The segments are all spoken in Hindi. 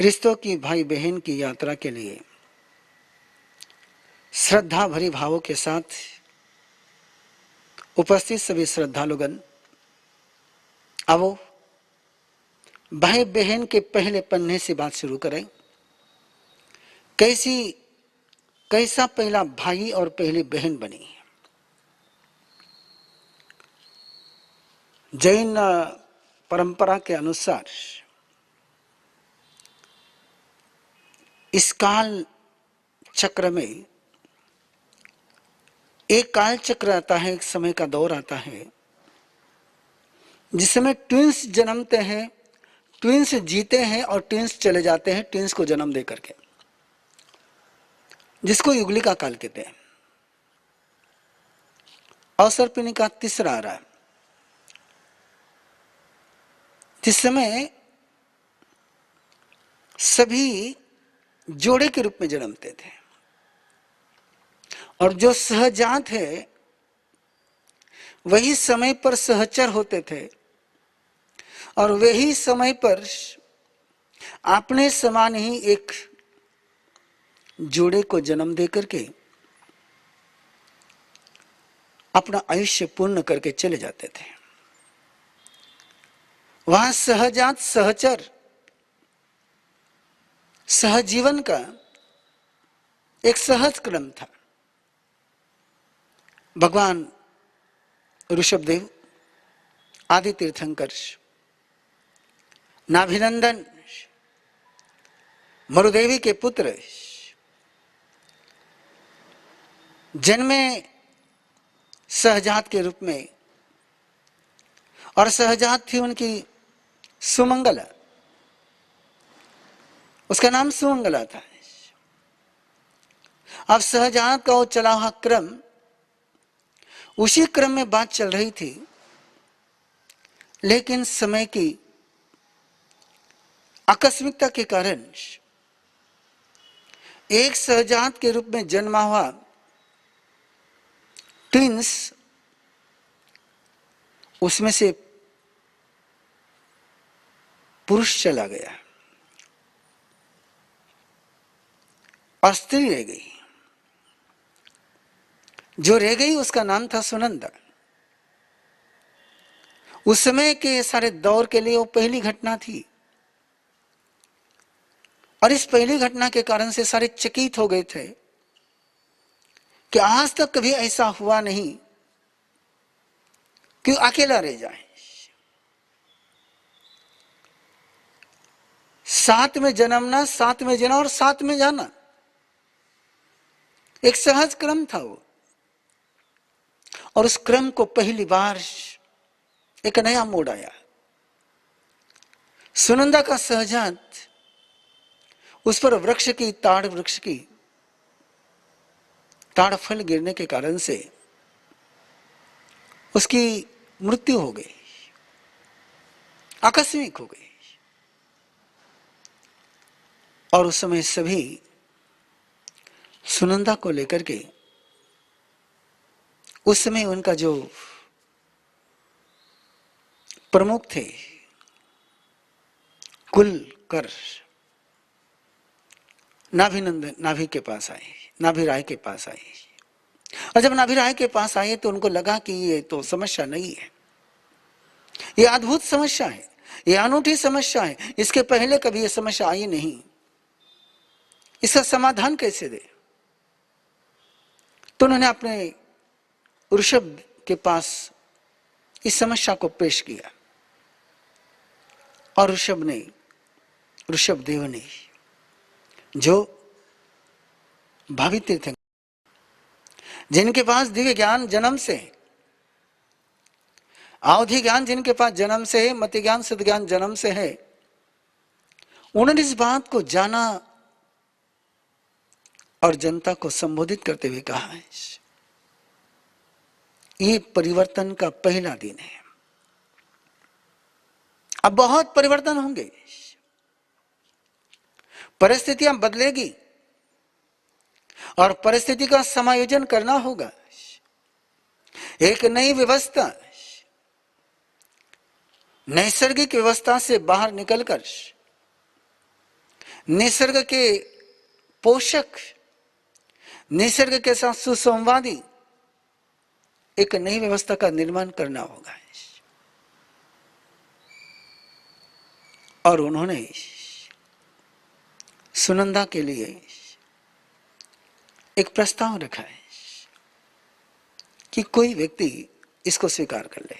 रिश्तों की भाई बहन की यात्रा के लिए श्रद्धा भरी भावों के साथ उपस्थित सभी श्रद्धालुगण, आओ भाई बहन के पहले पन्ने से बात शुरू करें। कैसा पहला भाई और पहली बहन बनी। जैन परंपरा के अनुसार इस काल चक्र में एक काल चक्र आता है, एक समय का दौर आता है जिसमें ट्विंस जन्मते हैं, ट्विंस जीते हैं और ट्विंस चले जाते हैं, ट्विंस को जन्म दे करके, जिसको युगलिका काल कहते हैं। अवसर्पिणी का तीसरा आ रहा है, जिस समय सभी जोड़े के रूप में जन्मते थे और जो सहजात है वही समय पर सहचर होते थे और वही समय पर अपने समान ही एक जोड़े को जन्म दे करके अपना आयुष्य पूर्ण करके चले जाते थे। वहां सहजात सहचर सहजीवन का एक सहज क्रम था। भगवान ऋषभदेव, आदि तीर्थंकर, नाभिनंदन, मरुदेवी के पुत्र जन्मे सहजात के रूप में और सहजात थी उनकी सुमंगला, उसका नाम सुमंगला था। अब सहजात का वो चला हुआ क्रम, उसी क्रम में बात चल रही थी, लेकिन समय की आकस्मिकता के कारण एक सहजात के रूप में जन्मा हुआ ट्विंस, उसमें से पुरुष चला गया और स्त्री रह गई। जो रह गई उसका नाम था सुनंदा। उस समय के सारे दौर के लिए वो पहली घटना थी और इस पहली घटना के कारण से सारे चकित हो गए थे कि आज तक कभी ऐसा हुआ नहीं कि अकेला रह जाए। साथ में जन्मना, साथ में जीना और साथ में जाना एक सहज क्रम था वो, और उस क्रम को पहली बार एक नया मोड़ आया। सुनंदा का सहजात, उस पर वृक्ष की ताड़ फल गिरने के कारण से उसकी मृत्यु हो गई, आकस्मिक हो गई। और उस समय सभी सुनंदा को लेकर के, उस समय उनका जो प्रमुख थे कुल कर, नाभि के पास आए, नाभि राय के पास आए। और जब नाभि राय के पास आए तो उनको लगा कि ये तो समस्या नहीं है, ये अद्भुत समस्या है, ये अनूठी समस्या है, इसके पहले कभी ये समस्या आई नहीं, इसका समाधान कैसे दे। तो उन्होंने अपने ऋषभ के पास इस समस्या को पेश किया और ऋषभदेव ने, जो भावी तीर्थंकर, जिनके पास दिव्य ज्ञान जन्म से है, अवधि ज्ञान जिनके पास जन्म से है, मति ज्ञान सिद्ध ज्ञान जन्म से है, उन्होंने इस बात को जाना और जनता को संबोधित करते हुए कहा है, ये परिवर्तन का पहला दिन है, अब बहुत परिवर्तन होंगे, परिस्थितियां बदलेगी और परिस्थिति का समायोजन करना होगा। एक नई व्यवस्था, नैसर्गिक व्यवस्था से बाहर निकलकर निसर्ग के पोषक, निसर्ग के साथ सुसंवादी एक नई व्यवस्था का निर्माण करना होगा। और उन्होंने सुनंदा के लिए एक प्रस्ताव रखा है कि कोई व्यक्ति इसको स्वीकार कर ले,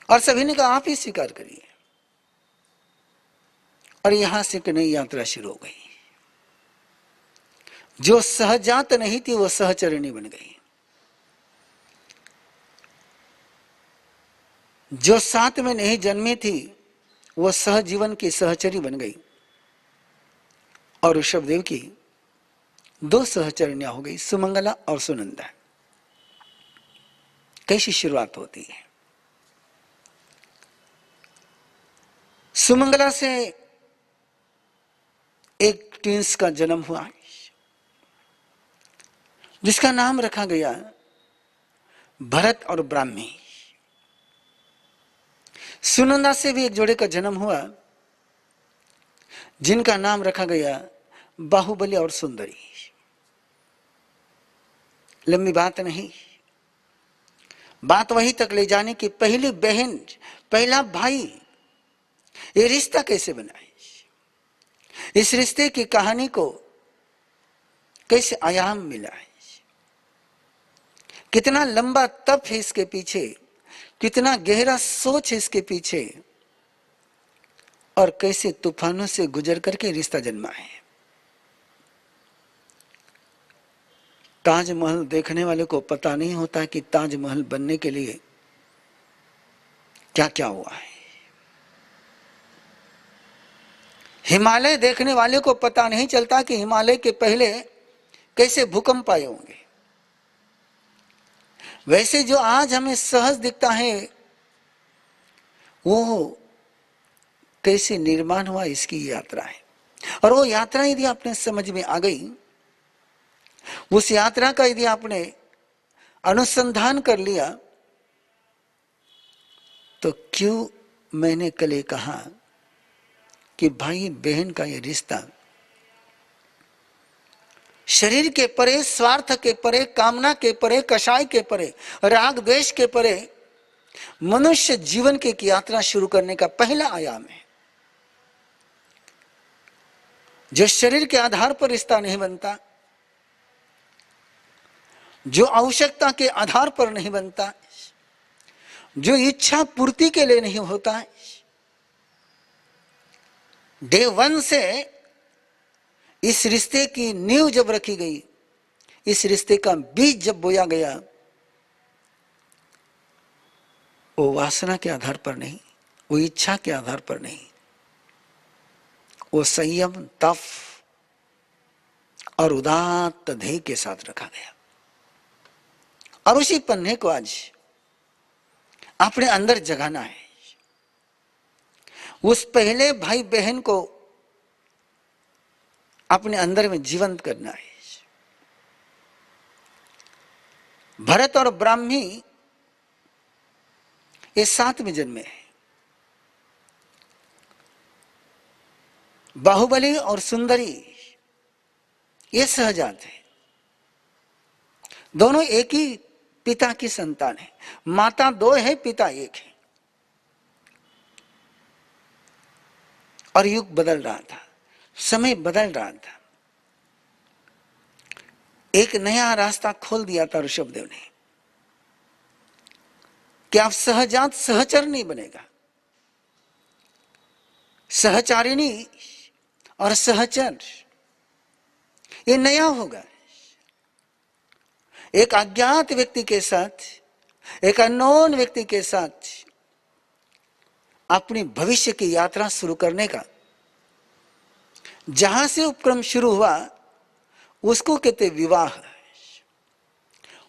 और सभी ने कहा आप ही स्वीकार करिए। और यहां से एक नई यात्रा शुरू हो गई। जो सहजात नहीं थी वो सहचरिणी बन गई, जो साथ में नहीं जन्मी थी वो सहजीवन की सहचरी बन गई। और ऋषभदेव की दो सहचरणियां हो गई, सुमंगला और सुनंदा। कैसी शुरुआत होती है। सुमंगला से एक ट्विंस का जन्म हुआ जिसका नाम रखा गया भरत और ब्राह्मी। सुनंदा से भी एक जोड़े का जन्म हुआ जिनका नाम रखा गया बाहुबली और सुंदरी। लंबी बात नहीं, बात वहीं तक ले जाने की पहली बहन, पहला भाई, ये रिश्ता कैसे बना, इस रिश्ते की कहानी को कैसे आयाम मिला है, कितना लंबा तप है इसके पीछे, कितना गहरा सोच है इसके पीछे, और कैसे तूफानों से गुजर करके रिश्ता जन्मा है। ताजमहल देखने वाले को पता नहीं होता कि ताजमहल बनने के लिए क्या क्या हुआ है। हिमालय देखने वाले को पता नहीं चलता कि हिमालय के पहले कैसे भूकंप आए होंगे। वैसे जो आज हमें सहज दिखता है वो कैसे निर्माण हुआ, इसकी यात्रा है। और वो यात्रा यदि आपने समझ में आ गई, उस यात्रा का यदि आपने अनुसंधान कर लिया, तो क्यों मैंने कल ये कहा कि भाई बहन का ये रिश्ता शरीर के परे, स्वार्थ के परे, कामना के परे, कषाय के परे, राग द्वेष के परे मनुष्य जीवन की यात्रा शुरू करने का पहला आयाम है। जो शरीर के आधार पर रिश्ता नहीं बनता, जो आवश्यकता के आधार पर नहीं बनता, जो इच्छा पूर्ति के लिए नहीं होता, डे वन से इस रिश्ते की नींव जब रखी गई, इस रिश्ते का बीज जब बोया गया, वो वासना के आधार पर नहीं, वो इच्छा के आधार पर नहीं, वो संयम, तप और उदात्त ध्येय के साथ रखा गया। और उसी पन्ने को आज अपने अंदर जगाना है। उस पहले भाई बहन को अपने अंदर में जीवंत करना है। भरत और ब्राह्मी ये साथ में जन्मे हैं। बाहुबली और सुंदरी ये सहजात है। दोनों एक ही पिता की संतान है। माता दो है, पिता एक है। और युग बदल रहा था, समय बदल रहा था। एक नया रास्ता खोल दिया था ऋषभदेव ने कि आप सहजात सहचर नहीं बनेगा, सहचारिणी और सहचर ये नया होगा। एक अज्ञात व्यक्ति के साथ, एक अननोन व्यक्ति के साथ अपनी भविष्य की यात्रा शुरू करने का जहां से उपक्रम शुरू हुआ उसको कहते विवाह,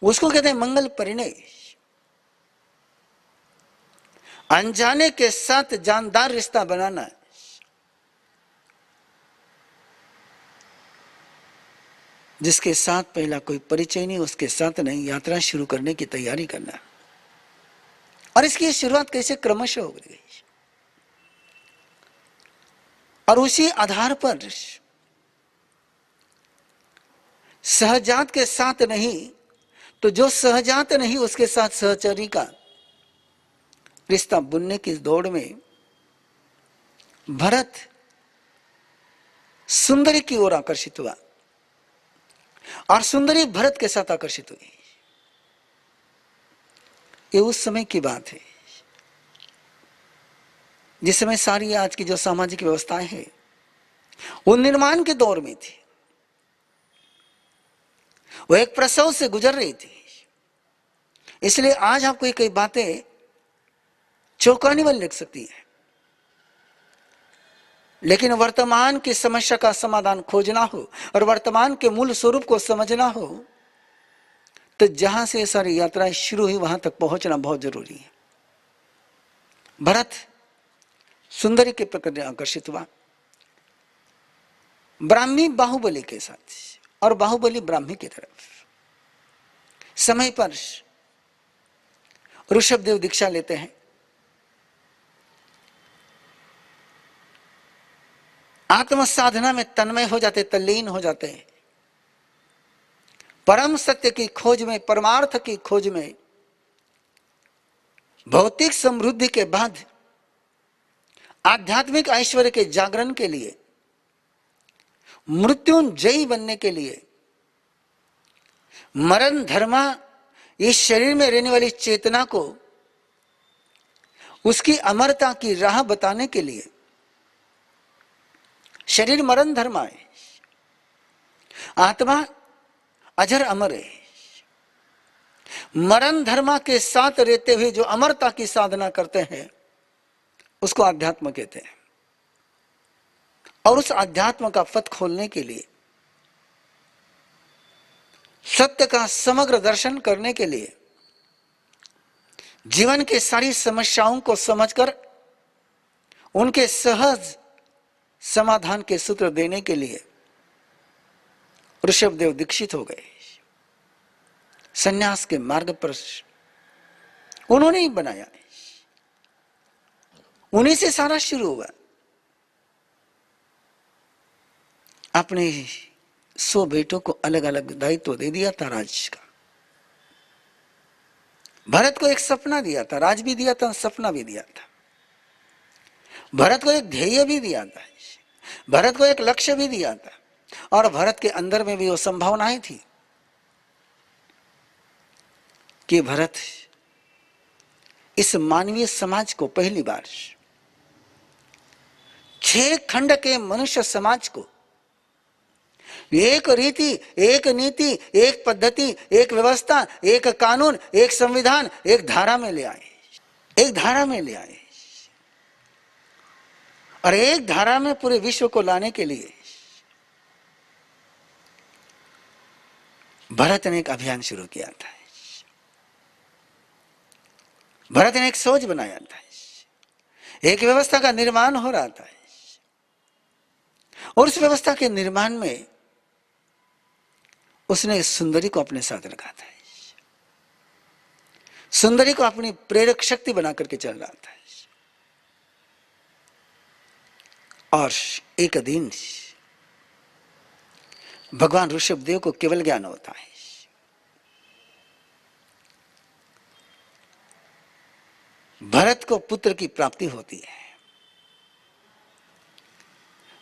उसको कहते मंगल परिणय। अनजाने के साथ जानदार रिश्ता बनाना, जिसके साथ पहला कोई परिचय नहीं, उसके साथ नई यात्रा शुरू करने की तैयारी करना। और इसकी शुरुआत कैसे क्रमशः हो गई। और उसी आधार पर सहजात के साथ नहीं तो जो सहजात नहीं उसके साथ सहचरी का रिश्ता बुनने की दौड़ में भरत सुंदरी की ओर आकर्षित हुआ और सुंदरी भरत के साथ आकर्षित हुई। ये उस समय की बात है जिस समय सारी आज की जो सामाजिक व्यवस्थाएं हैं वो निर्माण के दौर में थी, वो एक प्रसव से गुजर रही थी। इसलिए आज आपको कई बातें चौंकाने वाली लग सकती है, लेकिन वर्तमान की समस्या का समाधान खोजना हो और वर्तमान के मूल स्वरूप को समझना हो तो जहां से सारी यात्रा शुरू हुई वहां तक पहुंचना बहुत जरूरी है। भरत सुंदरी के प्रति आकर्षित हुआ ब्राह्मी बाहुबली के साथ और बाहुबली ब्राह्मी की तरफ। समय पर ऋषभदेव दीक्षा लेते हैं। आत्म साधना में तन्मय हो जाते, तल्लीन हो जाते हैं। परम सत्य की खोज में, परमार्थ की खोज में, भौतिक समृद्धि के बाद आध्यात्मिक ऐश्वर्य के जागरण के लिए, मृत्युंजयी बनने के लिए, मरण धर्मा इस शरीर में रहने वाली चेतना को उसकी अमरता की राह बताने के लिए, शरीर मरण धर्मा है, आत्मा अजर अमर है। मरण धर्मा के साथ रहते हुए जो अमरता की साधना करते हैं उसको अध्यात्म कहते हैं। और उस अध्यात्म का पथ खोलने के लिए, सत्य का समग्र दर्शन करने के लिए, जीवन की सारी समस्याओं को समझकर उनके सहज समाधान के सूत्र देने के लिए ऋषभदेव दीक्षित हो गए। सन्यास के मार्ग पर उन्होंने ही बनाया, उन्हीं से सारा शुरू हुआ। अपने 100 बेटों को अलग अलग दायित्व दे दिया था राज का। भरत को एक सपना दिया था, राज भी दिया था, सपना भी दिया था। भरत को एक ध्येय भी दिया था, भरत को एक लक्ष्य भी दिया था, और भरत के अंदर में भी वो संभावनाएं थी कि भरत इस मानवीय समाज को पहली बार 6 खंड के मनुष्य समाज को एक रीति, एक नीति, एक पद्धति, एक व्यवस्था, एक कानून, एक संविधान, एक धारा में ले आए, एक धारा में ले आए। और एक धारा में पूरे विश्व को लाने के लिए भरत ने एक अभियान शुरू किया था। भरत ने एक सोच बनाया था, एक व्यवस्था का निर्माण हो रहा था, और उस व्यवस्था के निर्माण में उसने सुंदरी को अपने साथ रखा था। सुंदरी को अपनी प्रेरक शक्ति बना करके चल रहा था। और एक दिन भगवान ऋषभदेव को केवल ज्ञान होता है। भरत को पुत्र की प्राप्ति होती है।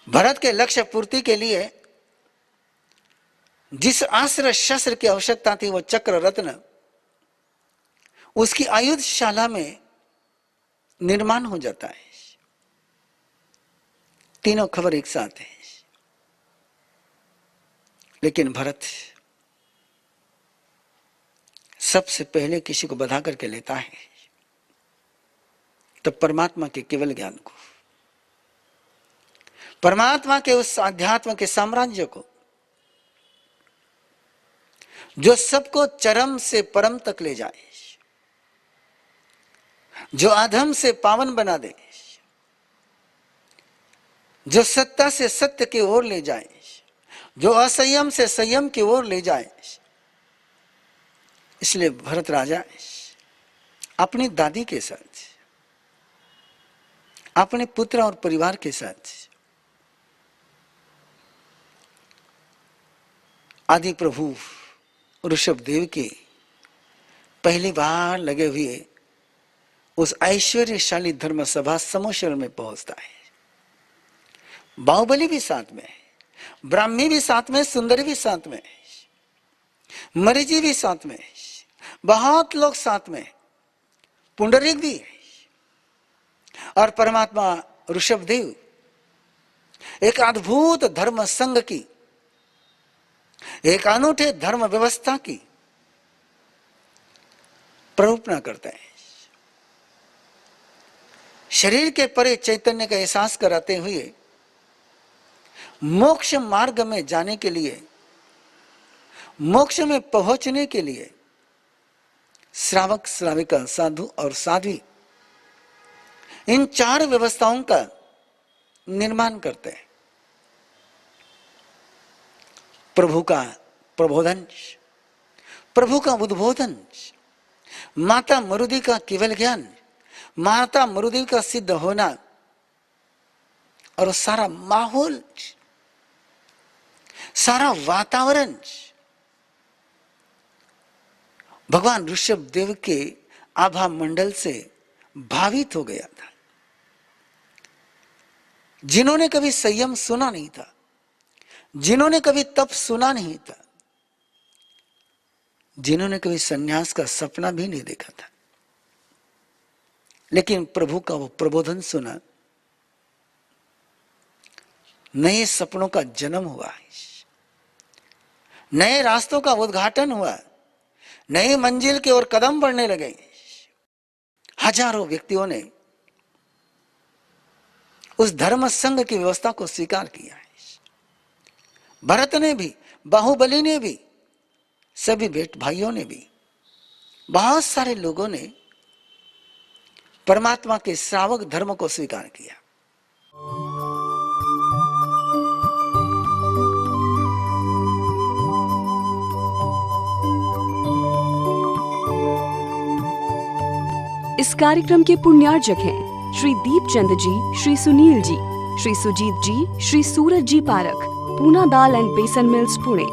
भरत के लक्ष्य पूर्ति के लिए जिस अस्त्र शस्त्र की आवश्यकता थी वो चक्र रत्न उसकी आयुधशाला में निर्माण हो जाता है। तीनों खबर एक साथ है। लेकिन भरत सबसे पहले किसी को बधा करके लेता है, तब परमात्मा के केवल ज्ञान को, परमात्मा के उस आध्यात्म के साम्राज्य को जो सबको चरम से परम तक ले जाए, जो अधम से पावन बना दे, जो सत्ता से सत्य की ओर ले जाए, जो असंयम से संयम की ओर ले जाए। इसलिए भरत राजा अपनी दादी के साथ, अपने पुत्र और परिवार के साथ आदि प्रभु ऋषभदेव के पहली बार लगे हुए उस ऐश्वर्यशाली धर्म सभा समोशर में पहुंचता है। बाहुबली भी साथ में, ब्राह्मी भी साथ में, सुंदरी भी साथ में, मरीजी भी साथ में, बहुत लोग साथ में, पुंडरीक भी है। और परमात्मा ऋषभदेव एक अद्भुत धर्म संघ की, एक अनूठे धर्म व्यवस्था की प्ररूपणा करते हैं। शरीर के परे चैतन्य का एहसास कराते हुए मोक्ष मार्ग में जाने के लिए, मोक्ष में पहुंचने के लिए श्रावक, श्राविका, साधु और साध्वी, इन 4 व्यवस्थाओं का निर्माण करते हैं। प्रभु का प्रबोधन, प्रभु का उद्बोधन, माता मरुदी का केवल ज्ञान, माता मरुदी का सिद्ध होना और सारा माहौल, सारा वातावरण भगवान ऋषभदेव के आभा मंडल से भावित हो गया था। जिन्होंने कभी संयम सुना नहीं था, जिन्होंने कभी तप सुना नहीं था, जिन्होंने कभी संन्यास का सपना भी नहीं देखा था, लेकिन प्रभु का वो प्रबोधन सुना, नए सपनों का जन्म हुआ, नए रास्तों का उद्घाटन हुआ, नई मंजिल की ओर कदम बढ़ने लगे। हजारों व्यक्तियों ने उस धर्म संघ की व्यवस्था को स्वीकार किया है। भरत ने भी, बाहुबली ने भी, सभी बेट भाइयों ने भी, बहुत सारे लोगों ने परमात्मा के श्रावक धर्म को स्वीकार किया। इस कार्यक्रम के पुण्यार्जक हैं श्री दीपचंद जी, श्री सुनील जी, श्री सुजीत जी, श्री सूरज जी पारख, पूना दाल एंड बेसन मिल्स, पुणे।